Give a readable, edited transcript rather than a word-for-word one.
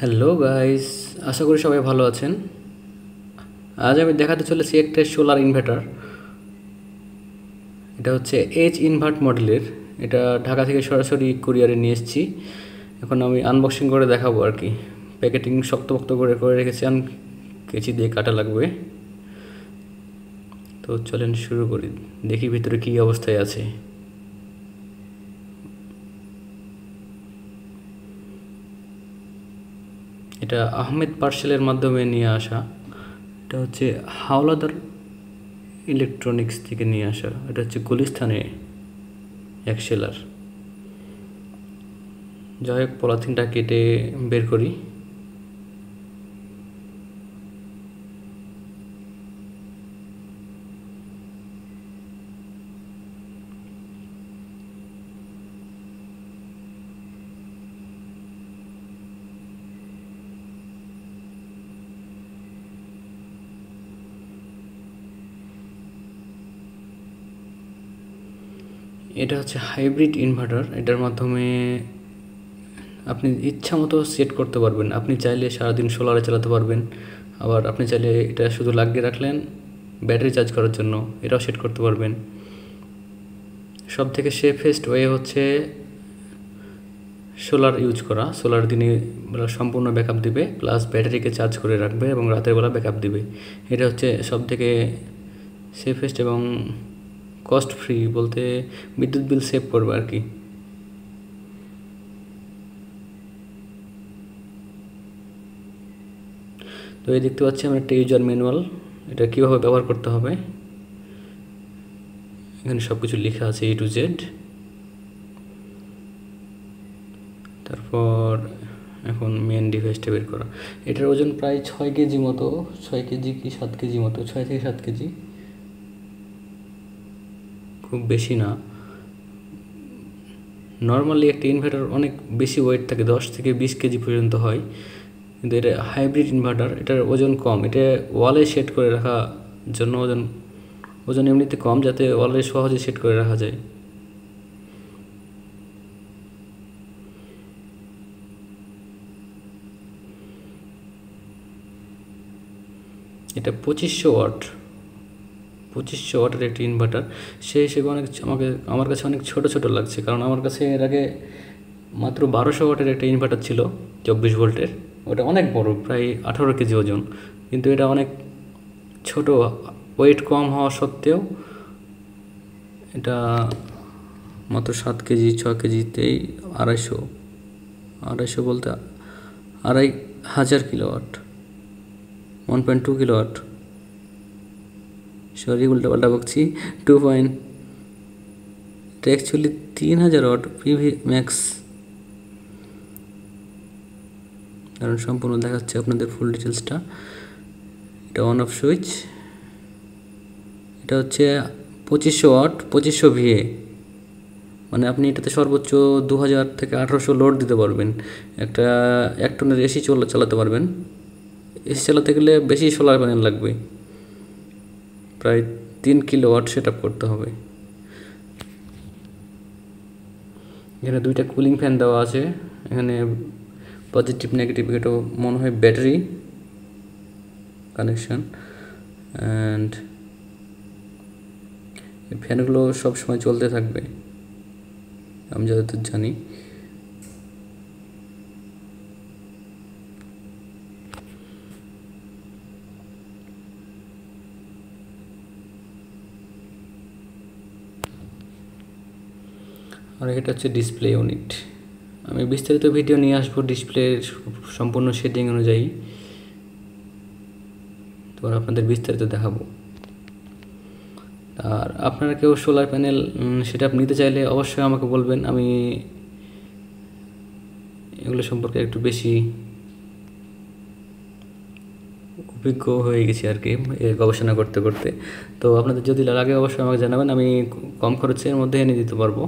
Hello guys, আশা করি সবাই ভালো আছেন। আজ আমি দেখাতে চলেছি একটা সোলার ইনভার্টার। এটা হচ্ছে এইচ ইনভার্ট মডেলের। এটা ঢাকা থেকে সরাসরি কুরিয়ারে নিয়ে এসেছি। এখন আমি আনবক্সিং করে দেখাবো আর কি। প্যাকেটিং শক্তপোক্ত করে করে রেখেছি, কেচি দিয়ে কাটা লাগবে। তো চলেন শুরু করি, দেখি ভিতরে কী অবস্থায় আছে। এটা আহমেদ পার্সেলের মাধ্যমে নিয়ে আসা। এটা হচ্ছে হাওলাদার ইলেকট্রনিক্স থেকে নিয়ে আসা। এটা হচ্ছে গুলিস্তানে এক সেলার। যাই হোক, পলিথিনটা কেটে বের করি। এটা হচ্ছে হাইব্রিড ইনভার্টার। এটার মাধ্যমে আপনি ইচ্ছা মতো সেট করতে পারবেন। আপনি চাইলে সারাদিন সোলারে চালাতে পারবেন, আবার আপনি চাইলে এটা শুধু লাগিয়ে রাখলেন ব্যাটারি চার্জ করার জন্য, এটাও সেট করতে পারবেন। সব থেকে সেফেস্ট ওয়ে হচ্ছে সোলার ইউজ করা। সোলার দিনে সম্পূর্ণ ব্যাকআপ দিবে, প্লাস ব্যাটারিকে চার্জ করে রাখবে এবং রাতের বেলা ব্যাকআপ দিবে। এটা হচ্ছে সব থেকে সেফেস্ট এবং কস্ট ফ্রি, বলতে বিদ্যুৎ বিল সেভ করবে আর কি। তো এই দেখতে পাচ্ছি আমরা একটা ইউজার ম্যানুয়াল, এটা কীভাবে ব্যবহার করতে হবে। এখানে সব কিছু লেখা আছে A to Z। তারপর এখন মেন ডিভাইসটা বের করা। এটার ওজন প্রায় 6 কেজি মতো, 6 কেজি কি 7 কেজি মতো, 6 থেকে 7 কেজি, খুব বেশি না। নর্মালি একটা ইনভার্টার অনেক বেশি ওয়েট থাকে, 10 থেকে 20 কেজি পর্যন্ত হয়, কিন্তু এটা হাইব্রিড ইনভার্টার, এটার ওজন কম। এটা ওয়ালে সেট করে রাখার জন্য ওজন এমনিতে কম, যাতে ওয়ালে সহজে সেট করে রাখা যায়। এটা 2500 ওয়াট, 2500 ওয়াটের একটি ইনভার্টার। সেই হিসেবে আমার কাছে অনেক ছোট ছোট লাগছে, কারণ আমার কাছে এর আগে মাত্র 1200 ওয়াটের একটা ইনভার্টার ছিল 24 ভোল্টের। ওটা অনেক বড়, প্রায় 18 কেজি ওজন, কিন্তু এটা অনেক ছোট। ওয়েট কম হওয়া সত্ত্বেও এটা মাত্র 7 কেজি 6 কেজিতেই 250 বলতে 2500 কিলোওয়াট, 1.2 কিলোওয়াট, সরি উল্টাপাল্টা বকছি, 2 পয়েন্ট, এটা অ্যাকচুয়ালি 3000 ওয়াট পিভি ম্যাক্স। কারণ সম্পূর্ণ দেখাচ্ছে আপনাদের ফুল ডিটেলসটা। এটা অন অফ সুইচ। এটা হচ্ছে 2500 ওয়াট, 2500 ভিএ, মানে আপনি এটাতে সর্বোচ্চ 2000 থেকে 1800 লোড দিতে পারবেন। একটা 1 টনের এসি চালাতে পারবেন। এসি চালাতে গেলে বেশি সোলার প্যানেল লাগবে, প্রায় 3 কিলোওয়াট সেট আপ করতে হবে। এখানে 2টা কুলিং ফ্যান দেওয়া আছে। এখানে পজিটিভ নেগেটিভ, এটা মনে হয় ব্যাটারি কানেকশান। অ্যান্ড এই ফ্যানগুলো সবসময় চলতে থাকবে আমি যতদূর জানি। আর এটা হচ্ছে ডিসপ্লে ইউনিট। আমি বিস্তারিত ভিডিও নিয়ে আসবো ডিসপ্লের সম্পূর্ণ সেটিং অনুযায়ী, তো আপনাদের বিস্তারিত দেখাবো। আর আপনারা কেউ সোলার প্যানেল সেট আপ নিতে চাইলে অবশ্যই আমাকে বলবেন, আমি এগুলো সম্পর্কে একটু বেশি অভিজ্ঞ হয়ে গেছি আর কি গবেষণা করতে করতে। তো আপনাদের যদি লাগে অবশ্যই আমাকে জানাবেন, আমি কম খরচের মধ্যে এনে দিতে পারবো।